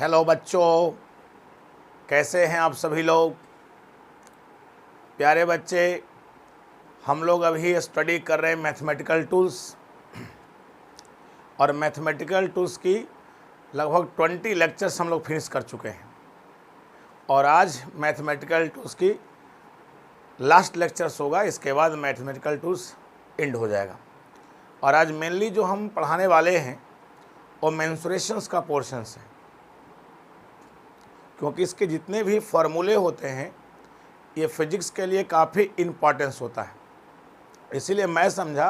Hello बच्चों, कैसे हैं आप सभी लोग। प्यारे बच्चे, हम लोग अभी स्टडी कर रहे हैं मैथमेटिकल टूल्स और मैथमेटिकल टूल्स की लगभग 20 लेक्चर्स हम लोग फिनिश कर चुके हैं और आज मैथमेटिकल टूल्स की लास्ट लेक्चर्स होगा। इसके बाद मैथमेटिकल टूल्स एंड हो जाएगा और आज मेनली जो हम पढ़ाने वाले हैं वो मेंसुरेशंस का पोर्शंस है, क्योंकि इसके जितने भी फार्मूले होते हैं ये फिजिक्स के लिए काफ़ी इम्पॉर्टेंस होता है। इसीलिए मैं समझा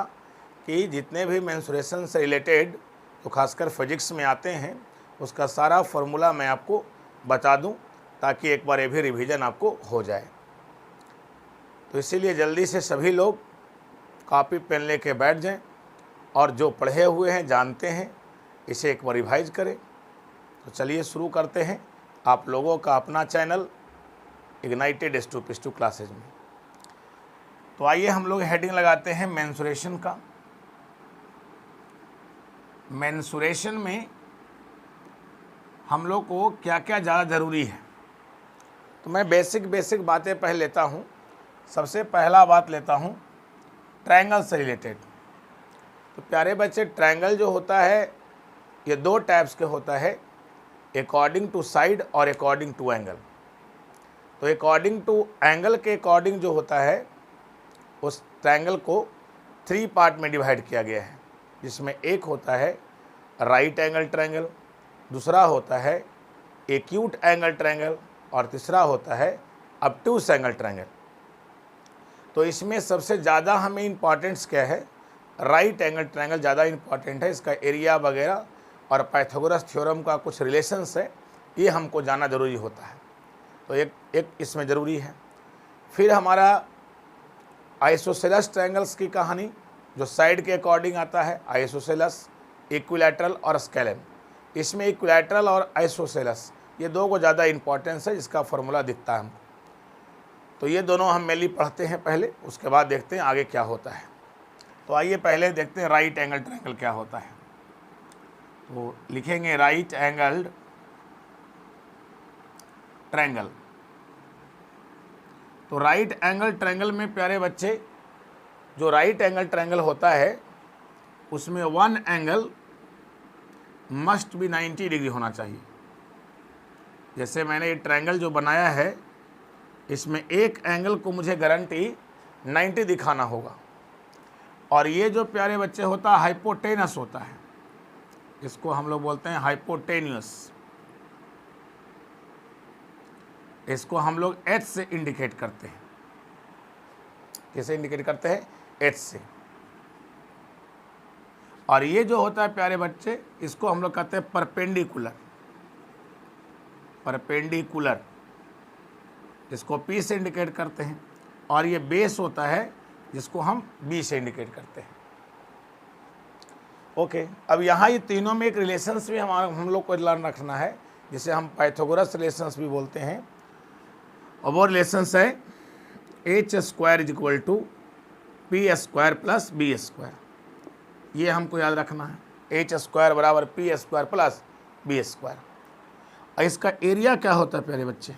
कि जितने भी मेंसुरेशन से रिलेटेड तो खासकर फिजिक्स में आते हैं उसका सारा फार्मूला मैं आपको बता दूं, ताकि एक बार ये भी रिवीजन आपको हो जाए। तो इसीलिए जल्दी से सभी लोग कॉपी पेन लेके बैठ जाएं और जो पढ़े हुए हैं जानते हैं इसे एक बार रिवाइज करें। तो चलिए शुरू करते हैं आप लोगों का अपना चैनल इग्नाइटेड S2P2 क्लासेज में। तो आइए हम लोग हेडिंग लगाते हैं मेंसुरेशन का। मेंसुरेशन में हम लोग को क्या क्या ज़्यादा ज़रूरी है, तो मैं बेसिक बातें पहले लेता हूँ। सबसे पहला बात लेता हूँ ट्रायंगल से रिलेटेड। तो प्यारे बच्चे, ट्रायंगल जो होता है ये दो टाइप्स के होता है, अकॉर्डिंग टू साइड और अकॉर्डिंग टू एंगल। तो अकॉर्डिंग टू एंगल के अकॉर्डिंग जो होता है उस ट्रायंगल को 3 पार्ट में डिवाइड किया गया है, जिसमें एक होता है राइट एंगल ट्रायंगल, दूसरा होता है एक्यूट एंगल ट्रायंगल और तीसरा होता है ऑब्ट्यूस एंगल ट्रायंगल। तो इसमें सबसे ज़्यादा हमें इम्पॉर्टेंस क्या है, राइट एंगल ट्रायंगल ज़्यादा इम्पॉर्टेंट है। इसका एरिया वगैरह और पाइथागोरस थ्योरम का कुछ रिलेशंस है, ये हमको जानना ज़रूरी होता है। तो एक इसमें ज़रूरी है। फिर हमारा आइसोसेलस ट्रायंगल्स की कहानी जो साइड के अकॉर्डिंग आता है, आइसोसेलस, इक्विलैटरल और स्केलन। इसमें इक्विलैटरल और आइसोसेलस ये दो को ज़्यादा इंपॉर्टेंस है, जिसका फॉर्मूला दिखता है हमको। तो ये दोनों हम मेनली पढ़ते हैं पहले, उसके बाद देखते हैं आगे क्या होता है। तो आइए पहले देखते हैं राइट एंगल ट्रायंगल क्या होता है। तो लिखेंगे राइट एंगल्ड ट्रायंगल। तो राइट एंगल ट्रायंगल में प्यारे बच्चे जो राइट एंगल ट्रायंगल होता है उसमें one angle must be 90 degree होना चाहिए। जैसे मैंने ये ट्रायंगल जो बनाया है इसमें एक एंगल को मुझे गारंटी 90 दिखाना होगा, और ये जो प्यारे बच्चे होता है हाइपोटेनस होता है, इसको हम लोग बोलते हैं हाइपोटेन्यूस। इसको हम लोग H से इंडिकेट करते हैं। किसे इंडिकेट करते हैं? H से। और ये जो होता है प्यारे बच्चे इसको हम लोग कहते हैं परपेंडिकुलर। परपेंडिकुलर इसको P से इंडिकेट करते हैं, और ये बेस होता है जिसको हम B से इंडिकेट करते हैं। ओके, अब यहाँ ये तीनों में एक रिलेशंस भी हम लोग को लर्न रखना है, जिसे हम पाइथागोरस रिलेशंस भी बोलते हैं। और वो रिलेशंस है H² = P² + B²। ये हमको याद रखना है, H² = P² + B²। और इसका एरिया क्या होता है प्यारे बच्चे?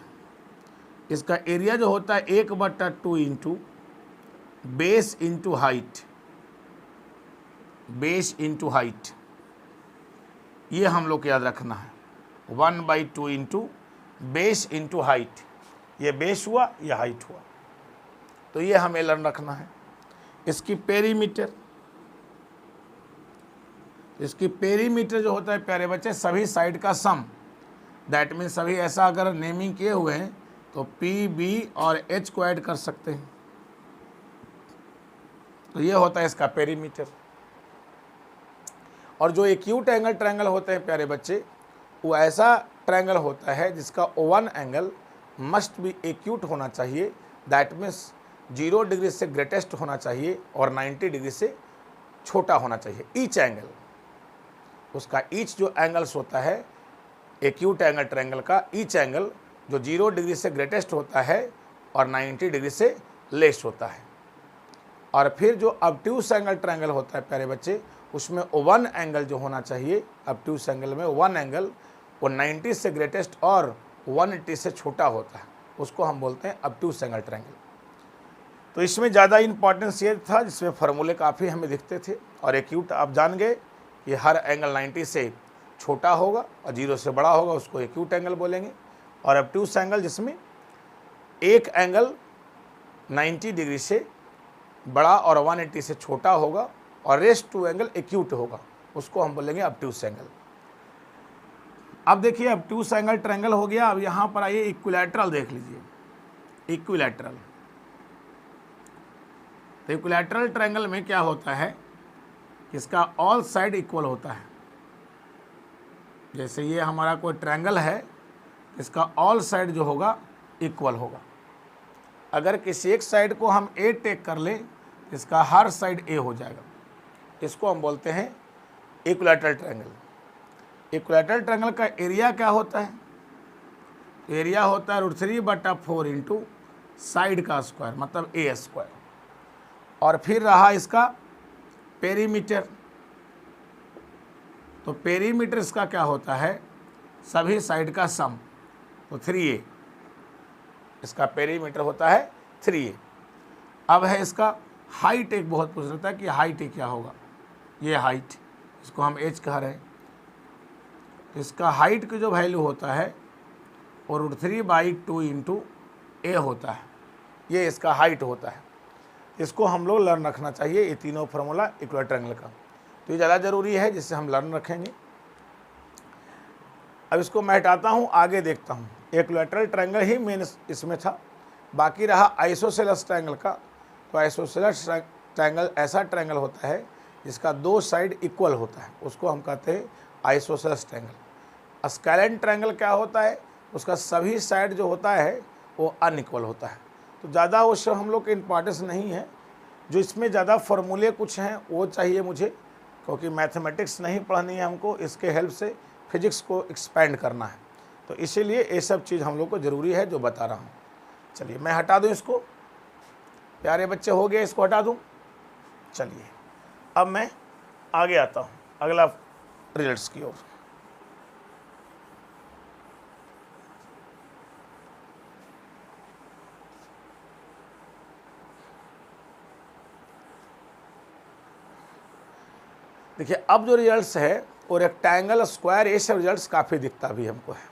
इसका एरिया जो होता है 1/2 into base into height. Base into height ये हम लोग को याद रखना है। 1/2 इंटू बेस इंटू हाइट, ये बेस हुआ या हाइट हुआ, तो ये हमें लर्न रखना है। इसकी पेरीमीटर, इसकी पेरीमीटर जो होता है प्यारे बच्चे सभी साइड का सम। दैट मीन्स सभी ऐसा अगर नेमिंग किए हुए हैं तो P, B और H को ऐड कर सकते हैं। तो ये होता है इसका पेरीमीटर। और जो एक्यूट एंगल ट्रायंगल होते हैं प्यारे बच्चे, वो ऐसा ट्रायंगल होता है जिसका one angle must be acute होना चाहिए। दैट मीन्स 0 डिग्री से ग्रेटेस्ट होना चाहिए और 90 डिग्री से छोटा होना चाहिए ईच एंगल। उसका ईच जो एंगल्स होता है एक्यूट एंगल ट्रायंगल का, ईच एंगल जो 0 डिग्री से ग्रेटेस्ट होता है और 90 डिग्री से लेस होता है। और फिर जो ऑब्ट्यूस एंगल ट्रायंगल होता है प्यारे बच्चे, उसमें वन एंगल जो होना चाहिए, ऑब्ट्यूस एंगल में वन एंगल वो 90 से ग्रेटेस्ट और 180 से छोटा होता है, उसको हम बोलते हैं ऑब्ट्यूज एंगल ट्रायंगल। तो इसमें ज़्यादा इंपॉर्टेंस ये था, जिसमें फार्मूले काफ़ी हमें दिखते थे। और एक्यूट आप जान गए कि हर एंगल 90 से छोटा होगा और 0 से बड़ा होगा, उसको एक्यूट एंगल बोलेंगे। और ऑब्ट्यूज एंगल जिसमें एक एंगल 90 डिग्री से बड़ा और 180 से छोटा होगा और रेस्ट टू एंगल एक्यूट होगा, उसको हम बोलेंगे ऑब्ट्यूज एंगल। अब देखिए ऑब्ट्यूज एंगल ट्रायंगल हो गया। अब यहाँ पर आइए इक्विलैटरल देख लीजिए, इक्विलैटरल। तो इक्विलैटरल ट्रायंगल में क्या होता है, इसका ऑल साइड इक्वल होता है। जैसे ये हमारा कोई ट्रायंगल है, इसका ऑल साइड जो होगा इक्वल होगा। अगर किसी एक साइड को हम ए टेक कर लें, इसका हर साइड ए हो जाएगा, इसको हम बोलते हैं इक्विलैटरल ट्रायंगल। इक्विलैटरल ट्रायंगल का एरिया क्या होता है, एरिया होता है √3/4 इंटू साइड का स्क्वायर, मतलब ए स्क्वायर। और फिर रहा इसका पेरीमीटर। तो पेरीमीटर इसका क्या होता है, सभी साइड का सम, तो 3a, इसका पेरीमीटर होता है 3a। अब है इसका हाइट, एक बहुत पूछ रहा था कि हाइट क्या होगा, ये हाइट, इसको हम h कह रहे हैं। इसका हाइट की जो वैल्यू होता है वो √3/2 इंटू ए होता है, ये इसका हाइट होता है। इसको हम लोग लर्न रखना चाहिए, ये तीनों फार्मूला इक्विलैटरल ट्रायंगल का, तो ये ज़्यादा ज़रूरी है, जिससे हम लर्न रखेंगे। अब इसको मैं हटाता हूँ, आगे देखता हूँ। इक्विलैटरल ट्रायंगल ही मेन इसमें था, बाकी रहा आइसोसेलेस ट्रायंगल का। तो आइसोसेलेस ट्रायंगल ऐसा ट्रायंगल होता है जिसका दो साइड इक्वल होता है, उसको हम कहते हैं आइसोसेलेस ट्रायंगल। स्केलेन ट्रायंगल क्या होता है, उसका सभी साइड जो होता है वो अनइक्वल होता है। तो ज़्यादा उससे हम लोग के इम्पॉर्टेंस नहीं है, जो इसमें ज़्यादा फार्मूले कुछ हैं वो चाहिए मुझे, क्योंकि मैथमेटिक्स नहीं पढ़नी है हमको, इसके हेल्प से फिजिक्स को एक्सपेंड करना है। तो इसीलिए ये सब चीज़ हम लोग को ज़रूरी है जो बता रहा हूँ। चलिए मैं हटा दूँ इसको, प्यारे बच्चे हो गए, इसको हटा दूँ। चलिए अब मैं आगे आता हूँ अगला रिजल्ट्स की ओर। देखिए अब जो रिजल्ट्स है वो रेक्टेंगल, स्क्वायर, ये सब रिजल्ट्स काफ़ी दिखता भी हमको है।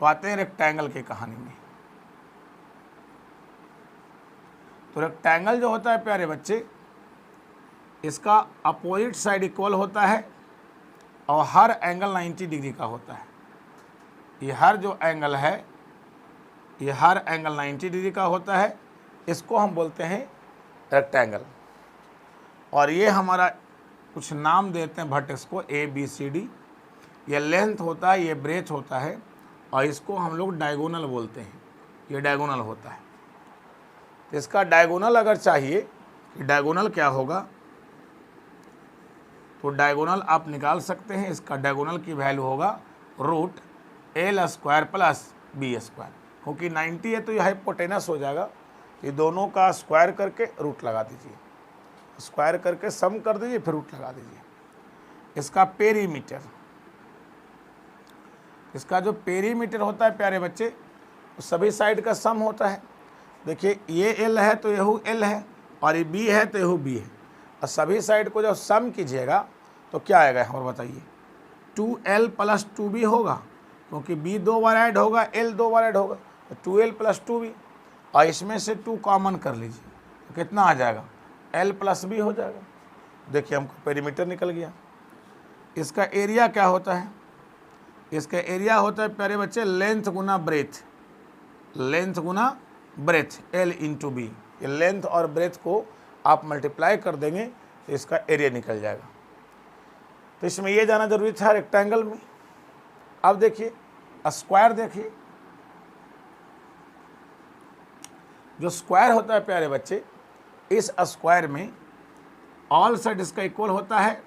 तो आते हैं रेक्टेंगल की कहानी में। तो रेक्टेंगल जो होता है प्यारे बच्चे, इसका अपोजिट साइड इक्वल होता है और हर एंगल 90 डिग्री का होता है। ये हर जो एंगल है, ये हर एंगल 90 डिग्री का होता है, इसको हम बोलते हैं रेक्टेंगल। और ये हमारा कुछ नाम देते हैं वर्टेक्स को, ABCD। ये लेंथ होता है, ये ब्रेथ होता है, और इसको हम लोग डायगोनल बोलते हैं, ये डायगोनल होता है। तो इसका डायगोनल अगर चाहिए कि डायगोनल क्या होगा, तो डायगोनल आप निकाल सकते हैं। इसका डायगोनल की वैल्यू होगा √L² + B², क्योंकि 90 है तो यह हाइपोटेनस हो जाएगा। ये दोनों का स्क्वायर करके रूट लगा दीजिए, स्क्वायर करके सम कर दीजिए, फिर रूट लगा दीजिए। इसका पेरीमीटर, इसका जो पेरीमीटर होता है प्यारे बच्चे, सभी साइड का सम होता है। देखिए ये L है तो यहू L है, और ये B है तो यहू B है, और सभी साइड को जब सम कीजिएगा तो क्या आएगा और बताइए, 2L + 2B होगा, क्योंकि B 2 बार ऐड होगा, L 2 बार ऐड होगा, तो 2L + 2B। और इसमें से 2 कॉमन कर लीजिए तो कितना आ जाएगा, L + B हो जाएगा। देखिए हमको पेरीमीटर निकल गया। इसका एरिया क्या होता है, इसका एरिया होता है प्यारे बच्चे लेंथ गुना ब्रेथ, लेंथ गुना ब्रेथ, L × B। ये लेंथ और ब्रेथ को आप मल्टीप्लाई कर देंगे तो इसका एरिया निकल जाएगा। तो इसमें ये जाना जरूरी था रेक्टेंगल में। अब देखिए स्क्वायर, देखिए जो स्क्वायर होता है प्यारे बच्चे, इस स्क्वायर में ऑल साइड इसका इक्वल होता है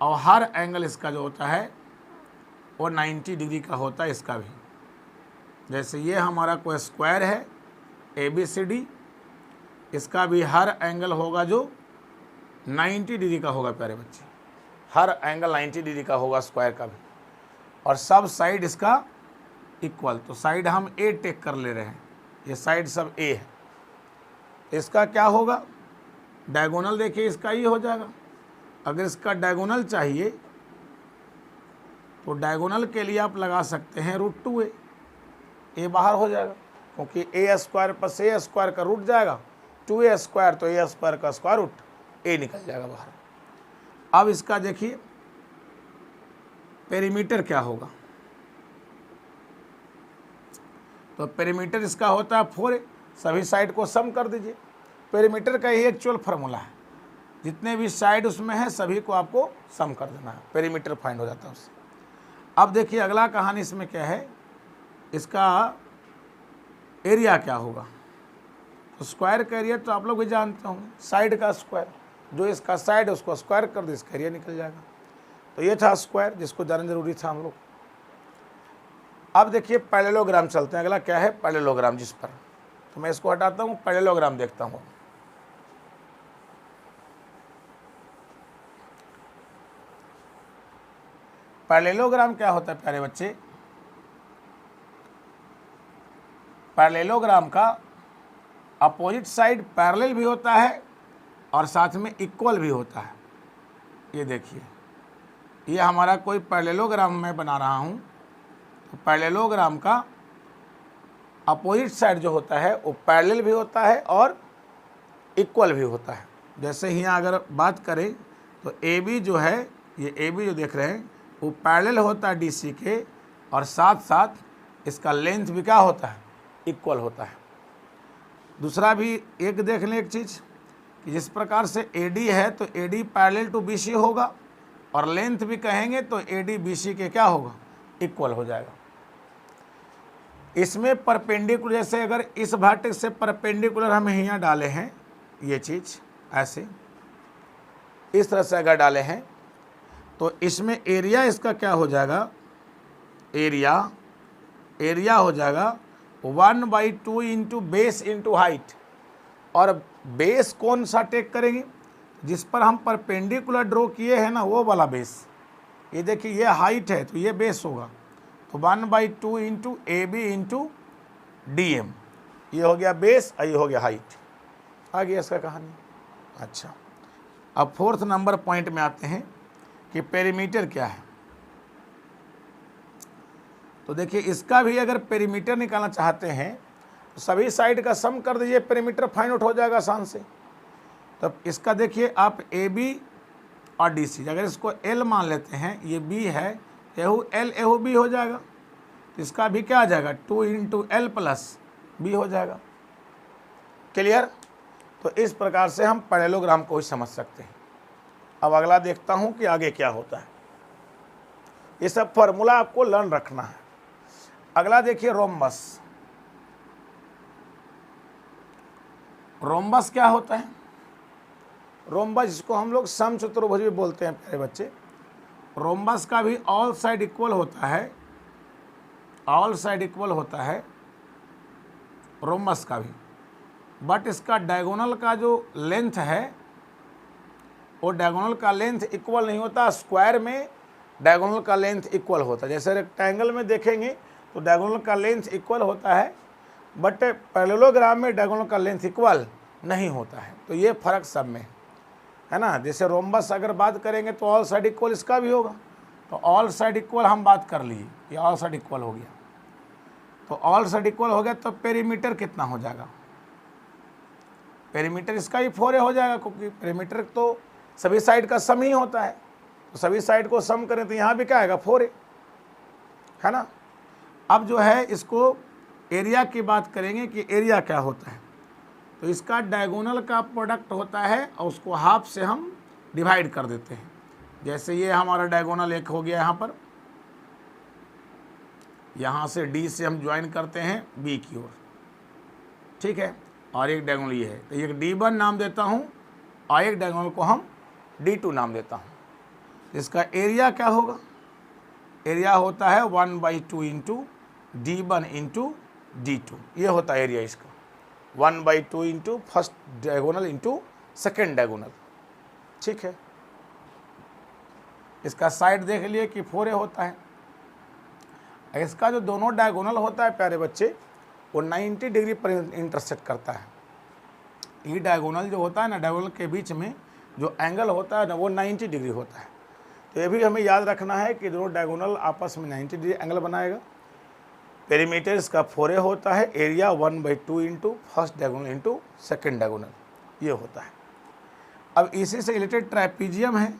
और हर एंगल इसका जो होता है वो 90 डिग्री का होता है, इसका भी। जैसे ये हमारा कोई स्क्वायर है ABCD, इसका भी हर एंगल होगा जो 90 डिग्री का होगा प्यारे बच्चे, हर एंगल 90 डिग्री का होगा स्क्वायर का भी। और सब साइड इसका इक्वल, तो साइड हम ए टेक कर ले रहे हैं, ये साइड सब ए है। इसका क्या होगा, डायगोनल देखिए इसका ही हो जाएगा। अगर इसका डायगोनल चाहिए तो डायगोनल के लिए आप लगा सकते हैं √2a, ए बाहर हो जाएगा क्योंकि ए स्क्वायर प्लस ए स्क्वायर का रूट जाएगा 2a स्क्वायर, तो ए स्क्वायर का स्क्वायर रूट ए निकल जाएगा बाहर। अब इसका देखिए पेरीमीटर क्या होगा, तो पेरीमीटर इसका होता है 4a, सभी साइड को सम कर दीजिए। पेरीमीटर का ही एक्चुअल फार्मूला है, जितने भी साइड उसमें है सभी को आपको सम कर देना है, पेरीमीटर फाइंड हो जाता है उससे। अब देखिए अगला कहानी इसमें क्या है, इसका एरिया क्या होगा। तो स्क्वायर का एरिया तो आप लोग भी जानते होंगे, साइड का स्क्वायर, जो इसका साइड है उसको स्क्वायर कर दे, इसका एरिया निकल जाएगा। तो ये था स्क्वायर जिसको जानना जरूरी था हम लोग। अब देखिए पैरेललोग्राम चलते हैं, अगला क्या है पैरेललोग्राम, जिस पर तो मैं इसको हटाता हूँ, पैरेललोग्राम देखता हूँ। पैरेललोग्राम क्या होता है प्यारे बच्चे, पैरेललोग्राम का अपोजिट साइड पैरेलल भी होता है और साथ में इक्वल भी होता है। ये देखिए ये हमारा कोई पैरेललोग्राम मैं बना रहा हूँ, तो पैरेललोग्राम का अपोजिट साइड जो होता है वो पैरेलल भी होता है और इक्वल भी होता है। जैसे यहाँ अगर बात करें तो ए बी जो है, ये ए बी जो देख रहे हैं वो पैरेलल होता है डी सी के, और साथ साथ इसका लेंथ भी क्या होता है इक्वल होता है। दूसरा भी एक देख लें एक चीज़ कि जिस प्रकार से ए डी है तो A D parallel to B C होगा, और लेंथ भी कहेंगे तो ए डी बी सी के क्या होगा इक्वल हो जाएगा। इसमें परपेंडिकुलर, जैसे अगर इस वर्टेक्स से परपेंडिकुलर हम यहाँ डाले हैं, ये चीज़ ऐसे इस तरह से अगर डाले हैं तो इसमें एरिया इसका क्या हो जाएगा, एरिया हो जाएगा 1/2 इंटू बेस इंटू हाइट। और बेस कौन सा टेक करेंगे, जिस पर हम परपेंडिकुलर ड्रॉ किए हैं ना वो वाला बेस। ये देखिए ये हाइट है तो ये बेस होगा, तो 1/2 into A B into D M, ये हो गया बेस और ये हो गया हाइट। आ गया इसका कहानी। अच्छा, अब 4th नंबर पॉइंट में आते हैं कि पेरीमीटर क्या है। तो देखिए इसका भी अगर पेरीमीटर निकालना चाहते हैं तो सभी साइड का सम कर दीजिए, पेरीमीटर फाइंड आउट हो जाएगा आसान से। तब इसका देखिए आप ए बी और डी सी, अगर इसको एल मान लेते हैं, ये बी है, एहू एल एहू बी हो जाएगा, तो इसका भी क्या आ जाएगा 2 इंटू एल प्लस बी हो जाएगा। क्लियर। तो इस प्रकार से हम पैरेललोग्राम को ही समझ सकते हैं। अब अगला देखता हूं कि आगे क्या होता है। ये सब फॉर्मूला आपको लर्न रखना है। अगला देखिए रोम्बस। रोम्बस क्या होता है, रोम्बस जिसको हम लोग समचतुर्भुज भी बोलते हैं प्यारे बच्चे। रोम्बस का भी ऑल साइड इक्वल होता है, ऑल साइड इक्वल होता है रोम्बस का भी, बट इसका डायगोनल का जो लेंथ है वो डायगोनल का लेंथ इक्वल नहीं होता। स्क्वायर में डायगोनल का लेंथ इक्वल होता है, जैसे रेक्टेंगल में देखेंगे तो डायगोनल का लेंथ इक्वल होता है, बट पैरेललोग्राम में डायगोनल का लेंथ इक्वल नहीं होता है। तो ये फ़र्क सब में है ना। जैसे रोम्बस अगर बात करेंगे तो ऑल साइड इक्वल इसका भी होगा, तो ऑल साइड इक्वल हम बात कर लिए, ये ऑल साइड इक्वल हो गया। तो ऑल साइड इक्वल हो गया तो पेरीमीटर कितना हो जाएगा, पेरीमीटर इसका ही 4a हो जाएगा, क्योंकि पेरीमीटर तो सभी साइड का सम ही होता है। तो सभी साइड को सम करें तो यहाँ भी क्या आएगा 4a, है ना। अब जो है इसको एरिया की बात करेंगे कि एरिया क्या होता है। तो इसका डायगोनल का प्रोडक्ट होता है और उसको हाफ से हम डिवाइड कर देते हैं। जैसे ये हमारा डायगोनल एक हो गया यहाँ पर, यहाँ से डी से हम ज्वाइन करते हैं बी की ओर, ठीक है, और एक डायगोनल ये है, तो एक D1 नाम देता हूँ और एक डायगोनल को हम D2 नाम देता हूँ। इसका एरिया क्या होगा, एरिया होता है 1/2 इंटू D1 इंटू D2, ये होता है एरिया इसका, 1/2 into first diagonal into second diagonal, ठीक है। इसका साइड देख लिए कि 4a होता है, इसका जो दोनों डायगोनल होता है प्यारे बच्चे वो 90 डिग्री पर इंटरसेक्ट करता है। ये डायगोनल जो होता है ना, डायगोनल के बीच में जो एंगल होता है ना वो 90 डिग्री होता है। तो ये भी हमें याद रखना है कि दोनों डायगोनल आपस में 90 डिग्री एंगल बनाएगा। पेरीमीटर इसका 4a होता है, area 1/2 into first diagonal into second diagonal, ये होता है। अब इसी से रिलेटेड ट्राइपीजियम है।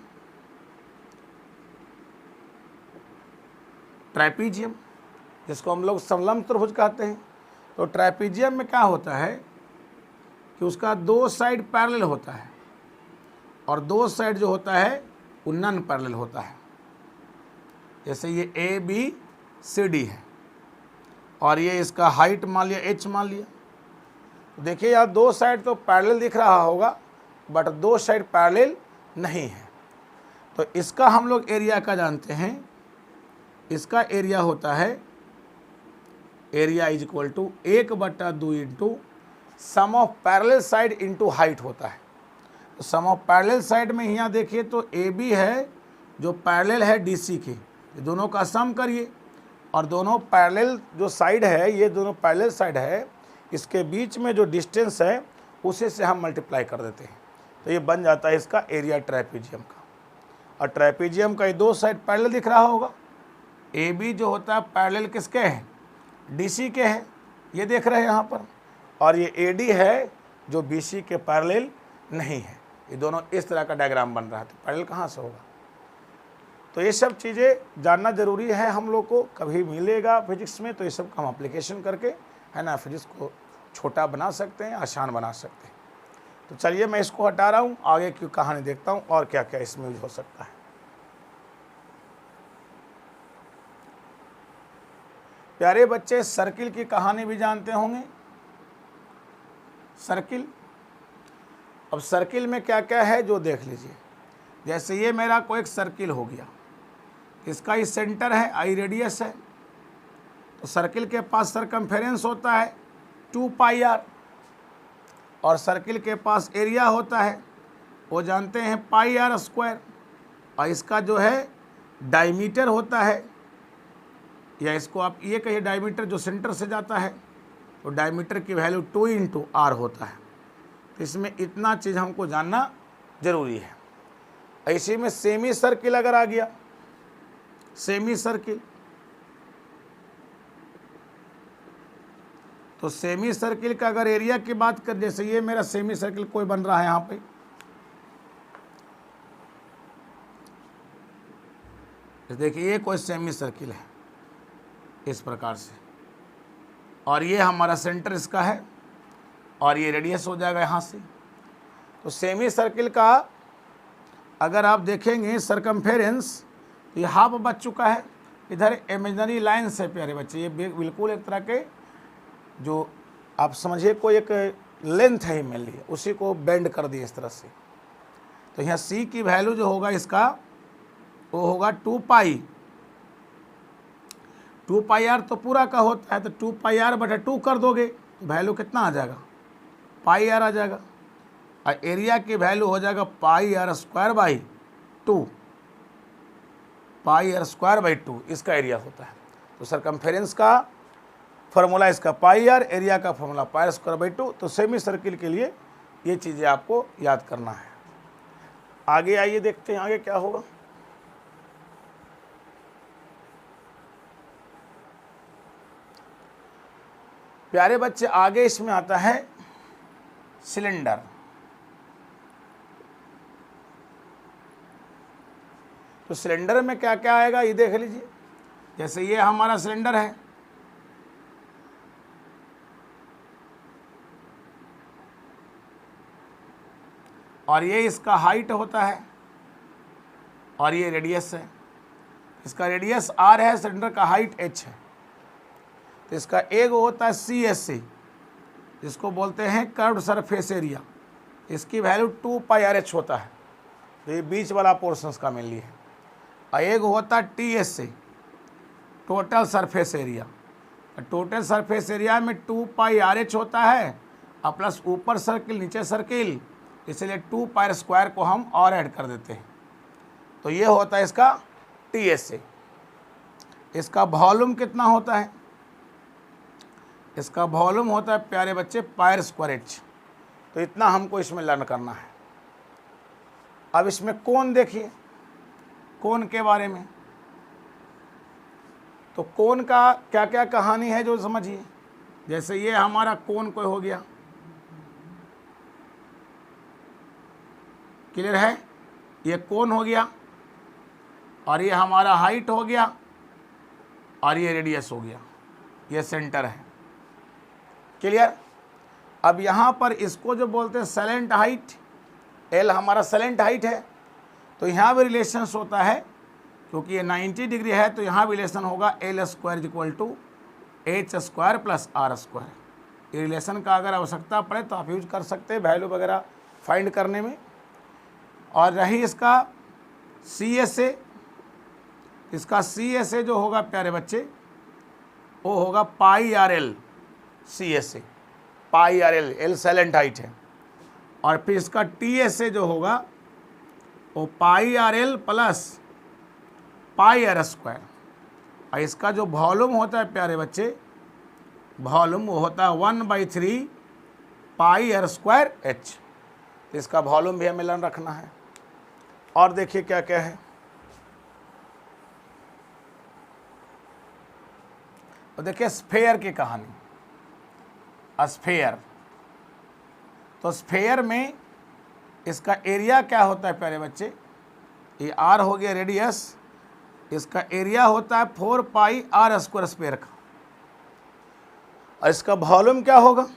ट्राइपीजियम जिसको हम लोग समलंब त्रिभुज कहते हैं। तो ट्राइपीजियम में क्या होता है कि उसका 2 साइड पैरेलल होता है और 2 साइड जो होता है वो नॉन पैरेलल होता है। जैसे ये ABCD है और ये इसका हाइट मान लिया h मान लिया। तो देखिए यार 2 साइड तो पैरेलल दिख रहा होगा बट 2 साइड पैरेलल नहीं है। तो इसका हम लोग एरिया का जानते हैं। इसका एरिया होता है, area is equal to 1/2 into sum of parallel side into height होता है। तो सम ऑफ पैरेलल साइड में यहाँ देखिए तो AB है जो पैरेलल है DC के, ये दोनों का सम करिए और दोनों पैरेलल जो साइड है, ये दोनों पैरेलल साइड है, इसके बीच में जो डिस्टेंस है उसे से हम मल्टीप्लाई कर देते हैं। तो ये बन जाता है इसका एरिया ट्राइपीजियम का। और ट्राइपीजियम का ये 2 साइड पैरेलल दिख रहा होगा। AB जो होता है पैरेलल किसके हैं, DC के हैं, ये देख रहे हैं यहाँ पर। और ये AD है जो BC के पैरेलल नहीं है। ये दोनों इस तरह का डायग्राम बन रहा है, तो पैरेलल कहाँ से होगा। तो ये सब चीज़ें जानना ज़रूरी है हम लोग को। कभी मिलेगा फिजिक्स में तो ये सब हम एप्लीकेशन करके है ना फिजिक्स को छोटा बना सकते हैं, आसान बना सकते हैं। तो चलिए मैं इसको हटा रहा हूँ, आगे की कहानी देखता हूँ और क्या क्या इसमें यूज हो सकता है। प्यारे बच्चे सर्किल की कहानी भी जानते होंगे। सर्किल, अब सर्किल में क्या क्या है जो देख लीजिए। जैसे ये मेरा कोई एक सर्किल हो गया, इसका ही सेंटर है, I रेडियस है। तो सर्किल के पास सरकमफेरेंस होता है 2πr और सर्किल के पास एरिया होता है वो जानते हैं πr²। और इसका जो है डायमीटर होता है, या इसको आप ये कहिए डायमीटर जो सेंटर से जाता है, तो डायमीटर की वैल्यू 2 × r होता है। तो इसमें इतना चीज़ हमको जानना ज़रूरी है। ऐसे में सेमी सर्किल अगर आ गया, सेमी सर्किल, तो सेमी सर्किल का अगर एरिया की बात कर, जैसे ये मेरा सेमी सर्किल कोई बन रहा है यहाँ पे, देखिए ये कोई सेमी सर्किल है इस प्रकार से, और ये हमारा सेंटर इसका है और ये रेडियस हो जाएगा यहाँ से। तो सेमी सर्किल का अगर आप देखेंगे सरकमफेरेंस, तो ये हाफ बच चुका है। इधर इमेजिनरी लाइन से प्यारे बच्चे, ये बिल्कुल एक तरह के जो आप समझिए कोई एक लेंथ है मेन लिए, उसी को बेंड कर दिए इस तरह से। तो यहाँ C की वैल्यू जो होगा इसका वो होगा 2πr तो पूरा का होता है, तो 2πr/2 कर दोगे तो वैल्यू कितना आ जाएगा, πr आ जाएगा। और एरिया की वैल्यू हो जाएगा πr²/2, πr²/2 इसका एरिया होता है। तो सरकमफेरेंस का फार्मूला इसका πr, एरिया का फार्मूला πr²/2। तो सेमी सर्किल के लिए ये चीज़ें आपको याद करना है। आगे आइए देखते हैं आगे क्या होगा। प्यारे बच्चे आगे इसमें आता है सिलेंडर। तो सिलेंडर में क्या क्या आएगा ये देख लीजिए। जैसे ये हमारा सिलेंडर है, और ये इसका हाइट होता है और ये रेडियस है। इसका रेडियस r है, सिलेंडर का हाइट h है। तो इसका एक होता है CSC जिसको बोलते हैं कर्व्ड सरफेस एरिया, इसकी वैल्यू 2πrh होता है। तो ये बीच वाला पोर्शन का मेनली है। और एक होता है TSC total surface area. Total surface area में 2πrh होता है और प्लस ऊपर सर्किल नीचे सर्किल, इसलिए 2πr² को हम और ऐड कर देते हैं। तो ये होता है इसका TSC। इसका वॉल्यूम कितना होता है? इसका वॉल्यूम होता है प्यारे बच्चे पाई स्क्वायर एच। तो इतना हमको इसमें लर्न करना है। अब इसमें कोण देखिए, कोण के बारे में, तो कोण का क्या क्या कहानी है जो समझिए। जैसे ये हमारा कोण कोई हो गया, क्लियर है, ये कोण हो गया, और ये हमारा हाइट हो गया, और ये रेडियस हो गया, ये सेंटर है, क्लियर। अब यहाँ पर इसको जो बोलते हैं सैलेंट हाइट, एल हमारा सैलेंट हाइट है, तो यहाँ भी रिलेशंस होता है, क्योंकि ये 90 डिग्री है, तो यहाँ भी रिलेशन होगा L square equal to H square plus R square. ये रिलेशन का अगर आवश्यकता पड़े तो आप यूज कर सकते हैं वैल्यू वगैरह फाइंड करने में। और रही इसका सी एस ए, इसका सी एस ए जो होगा प्यारे बच्चे वो होगा pi R L C S A, pi R L, L slant height है। और फिर इसका टी एस ए जो होगा वो pi R L plus pi R square. और इसका जो वॉल्यूम होता है प्यारे बच्चे, वॉल्यूम वो होता है 1/3 पाई आर स्क्वायर एच। इसका वॉल्यूम भी हमें लर्न रखना है। और देखिए क्या क्या है, और देखिए स्फेयर की कहानी। स्फेयर, तो स्फेयर में इसका एरिया क्या होता है प्यारे बच्चे, ये आर हो गया रेडियस, इसका एरिया होता है 4 पाई आर स्क्वायर स्फेयर का। और इसका वॉल्यूम क्या होगा,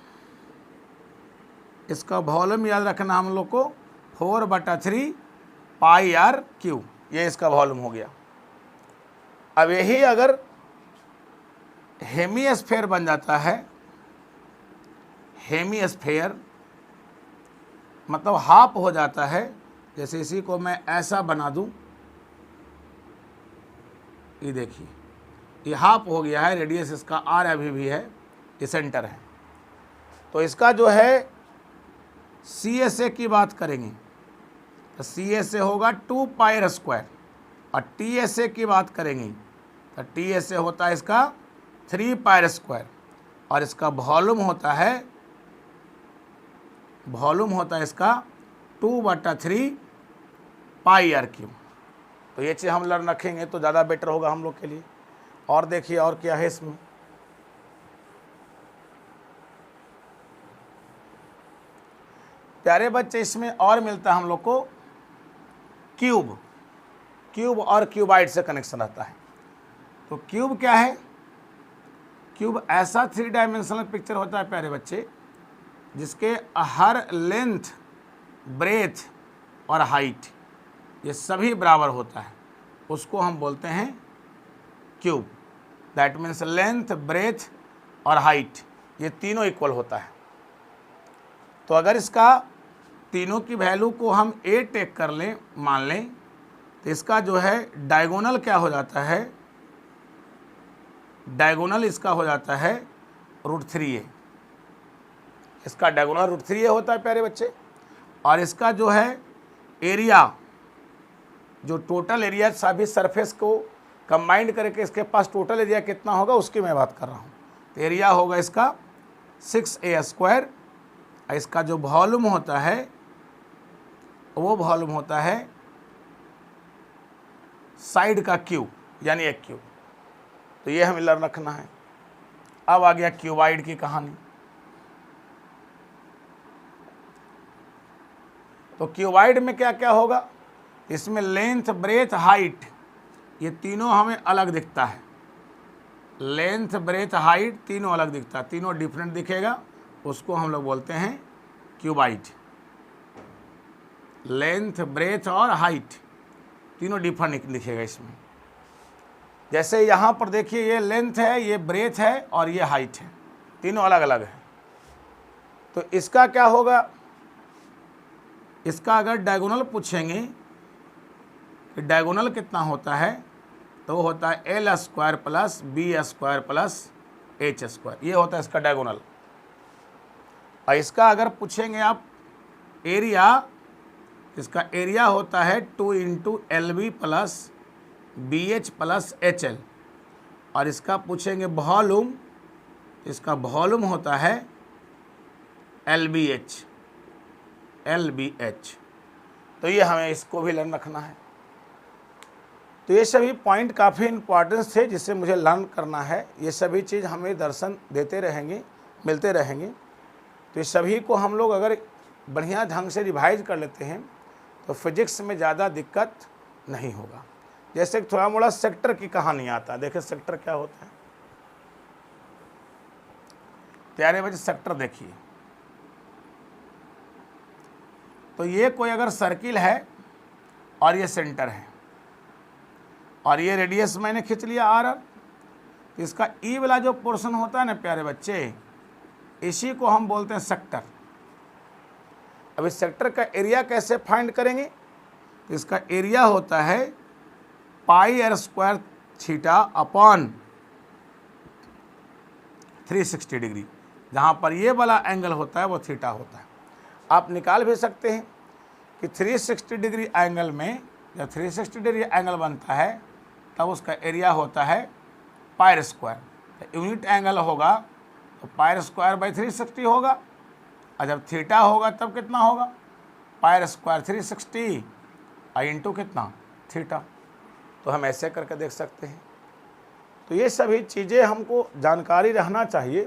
इसका वॉल्यूम याद रखना हम लोग को 4/3 पाई आर क्यू, ये इसका वॉल्यूम हो गया। अब यही अगर हेमीस्फेयर बन जाता है, हेमीस्फेयर मतलब हाफ हो जाता है, जैसे इसी को मैं ऐसा बना दूं, ये देखिए ये हाफ हो गया है, रेडियस इसका आर अभी भी है, ये सेंटर है। तो इसका जो है सी एस ए की बात करेंगे तो सी एस ए होगा 2 पाई आर स्क्वायर, और टी एस ए की बात करेंगे तो टी एस ए होता है इसका 3 पाई आर स्क्वायर, और इसका वॉल्यूम होता है इसका 2/3 पाई आर क्यू। तो ये चीज़ हम लर्न रखेंगे तो ज़्यादा बेटर होगा हम लोग के लिए। और देखिए और क्या है इसमें, प्यारे बच्चे इसमें और मिलता है हम लोग को क्यूब, क्यूब और क्यूबाइड से कनेक्शन रहता है। तो क्यूब क्या है, क्यूब ऐसा 3 डायमेंशनल पिक्चर होता है प्यारे बच्चे जिसके हर लेंथ, ब्रेथ और हाइट ये सभी बराबर होता है, उसको हम बोलते हैं cube. That means length, breadth और हाइट ये तीनों इक्वल होता है। तो अगर इसका तीनों की वैल्यू को हम ए टेक कर लें, मान लें, तो इसका जो है डायगोनल क्या हो जाता है, डायगोनल इसका हो जाता है √3a। इसका डायगोनल √3a होता है प्यारे बच्चे। और इसका जो है एरिया, जो टोटल एरिया सभी सरफेस को कंबाइंड करके इसके पास टोटल एरिया कितना होगा उसकी मैं बात कर रहा हूँ। तो एरिया होगा इसका 6a स्क्वायर। इसका जो वॉल्यूम होता है वो वॉल्यूम होता है साइड का क्यूब, यानी एक क्यूब। तो ये हमें लर्न रखना है। अब आ गया क्यूबाइड की कहानी। तो क्यूबाइड में क्या क्या होगा, इसमें लेंथ, ब्रेथ, हाइट ये तीनों हमें अलग दिखता है। लेंथ, ब्रेथ, हाइट तीनों अलग दिखता है, तीनों डिफरेंट दिखेगा, उसको हम लोग बोलते हैं क्यूबाइड। लेंथ, ब्रेथ और हाइट तीनों डिफरेंट दिखेगा इसमें। जैसे यहाँ पर देखिए ये लेंथ है, ये ब्रेथ है और ये हाइट है, तीनों अलग अलग है। तो इसका क्या होगा, इसका अगर डायगोनल पूछेंगे कि डायगोनल कितना होता है, तो वो होता है L square plus B square plus H square, ये होता है इसका डायगोनल। और इसका अगर पूछेंगे आप एरिया, इसका एरिया होता है 2 × LB plus BH plus HL। और इसका पूछेंगे वॉल्यूम, इसका वॉल्यूम होता है LBH। तो ये हमें इसको भी लर्न रखना है। तो ये सभी पॉइंट काफ़ी इंपॉर्टेंस थे जिससे मुझे लर्न करना है। ये सभी चीज़ हमें दर्शन देते रहेंगे, मिलते रहेंगे। तो ये सभी को हम लोग अगर बढ़िया ढंग से रिवाइज कर लेते हैं तो फिजिक्स में ज़्यादा दिक्कत नहीं होगा। जैसे थोड़ा मोड़ा सेक्टर की कहानी आता है। देखिए सेक्टर क्या होता है, प्यारे बच्चे सेक्टर देखिए। तो ये कोई अगर सर्किल है और ये सेंटर है और ये रेडियस मैंने खींच लिया R, तो इसका ई वाला जो पोर्शन होता है ना प्यारे बच्चे, इसी को हम बोलते हैं सेक्टर। अब इस सेक्टर का एरिया कैसे फाइंड करेंगे? तो इसका एरिया होता है πr² थीटा अपॉन 360 डिग्री। जहाँ पर ये वाला एंगल होता है वो थीटा होता है। आप निकाल भी सकते हैं कि 360 डिग्री एंगल में, जब 360 डिग्री एंगल बनता है तब उसका एरिया होता है πr²। तो यूनिट एंगल होगा तो πr²/360 होगा, और जब थीटा होगा तब कितना होगा? πr² 360 और इंटू कितना? थीटा। तो हम ऐसे करके देख सकते हैं। तो ये सभी चीज़ें हमको जानकारी रहना चाहिए,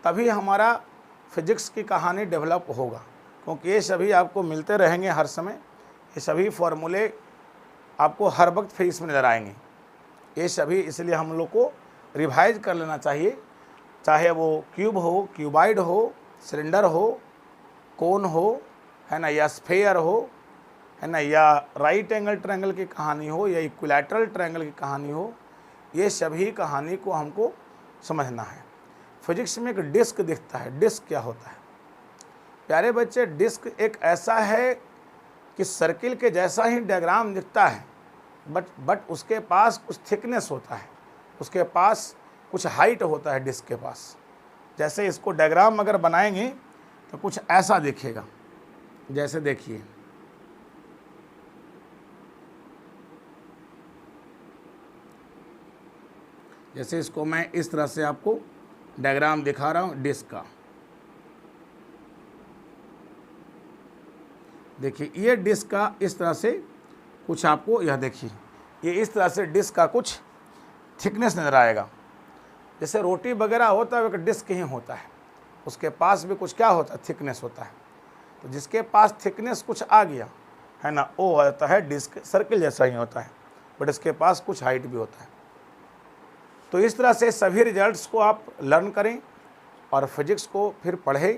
तभी हमारा फिजिक्स की कहानी डेवलप होगा। क्योंकि ये सभी आपको मिलते रहेंगे हर समय, ये सभी फॉर्मूले आपको हर वक्त फिजिक्स में नज़र आएंगे। ये सभी इसलिए हम लोग को रिवाइज कर लेना चाहिए, चाहे वो क्यूब हो, क्यूबाइड हो, सिलेंडर हो, कोन हो, है ना, या स्फेयर हो, है ना, या राइट एंगल ट्रायंगल की कहानी हो, या इक्विलैटरल ट्रायंगल की कहानी हो। ये सभी कहानी को हमको समझना है। फिजिक्स में एक डिस्क दिखता है। डिस्क क्या होता है प्यारे बच्चे? डिस्क एक ऐसा है कि सर्किल के जैसा ही डायग्राम दिखता है, बट उसके पास कुछ थिकनेस होता है, उसके पास कुछ हाइट होता है डिस्क के पास। जैसे इसको डायग्राम अगर बनाएंगे तो कुछ ऐसा दिखेगा। जैसे देखिए, जैसे इसको मैं इस तरह से आपको डायग्राम दिखा रहा हूँ डिस्क का। देखिए ये डिस्क का इस तरह से कुछ आपको, यह देखिए ये इस तरह से डिस्क का कुछ थिकनेस नज़र आएगा। जैसे रोटी वगैरह होता है, एक डिस्क ही होता है, उसके पास भी कुछ क्या होता है? थिकनेस होता है। तो जिसके पास थिकनेस कुछ आ गया है ना, वो होता है डिस्क। सर्किल जैसा ही होता है, बट इसके पास कुछ हाइट भी होता है। तो इस तरह से सभी रिजल्ट्स को आप लर्न करें और फिजिक्स को फिर पढ़ें।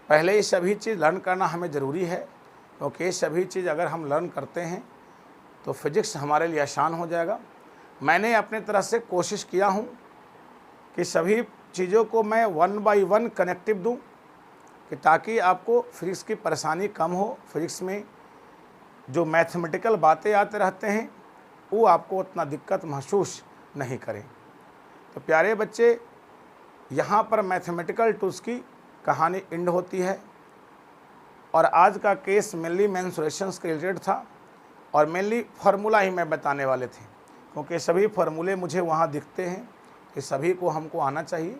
पहले ये सभी चीज़ लर्न करना हमें ज़रूरी है, क्योंकि ये सभी चीज़ अगर हम लर्न करते हैं तो फिजिक्स हमारे लिए आसान हो जाएगा। मैंने अपने तरह से कोशिश किया हूँ कि सभी चीज़ों को मैं 1 बाय 1 कनेक्टिव दूँ, कि ताकि आपको फिजिक्स की परेशानी कम हो। फिजिक्स में जो मैथमेटिकल बातें आते रहते हैं वो आपको उतना दिक्कत महसूस नहीं करें। तो प्यारे बच्चे, यहाँ पर मैथमेटिकल टूल्स की कहानी एंड होती है, और आज का केस मेनली मेंसुरेशंस के रिलेटेड था, और मेनली फार्मूला ही मैं बताने वाले थे, क्योंकि सभी फार्मूले मुझे वहाँ दिखते हैं, ये सभी को हमको आना चाहिए।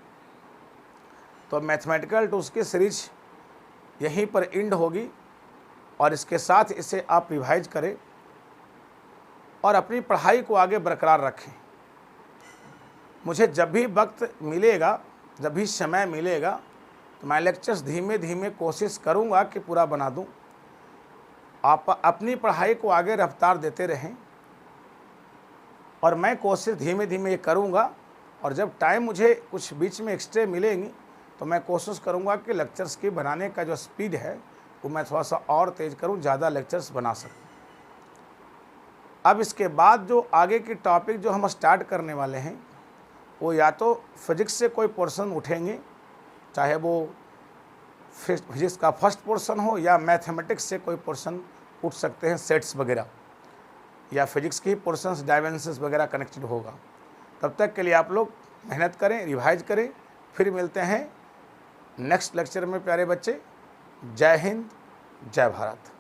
तो मैथमेटिकल टूल्स की सीरीज यहीं पर एंड होगी, और इसके साथ इसे आप रिवाइज करें और अपनी पढ़ाई को आगे बरकरार रखें। मुझे जब भी वक्त मिलेगा, जब भी समय मिलेगा, तो मैं लेक्चर्स धीमे धीमे कोशिश करूंगा कि पूरा बना दूं। आप अपनी पढ़ाई को आगे रफ्तार देते रहें, और मैं कोशिश धीमे धीमे ये करूंगा। और जब टाइम मुझे कुछ बीच में एक्स्ट्रा मिलेंगी तो मैं कोशिश करूंगा कि लेक्चर्स की बनाने का जो स्पीड है वो मैं थोड़ा सा और तेज़ करूं, ज़्यादा लेक्चर्स बना सकूं। अब इसके बाद जो आगे की टॉपिक जो हम स्टार्ट करने वाले हैं, वो या तो फिजिक्स से कोई पोर्शन उठेंगे, चाहे वो फिजिक्स का फर्स्ट पोर्शन हो, या मैथमेटिक्स से कोई पोर्शन उठ सकते हैं, सेट्स वगैरह, या फिजिक्स की पोर्शंस डायमेंशंस वगैरह कनेक्टेड होगा। तब तक के लिए आप लोग मेहनत करें, रिवाइज करें। फिर मिलते हैं नेक्स्ट लेक्चर में प्यारे बच्चे। जय हिंद, जय भारत।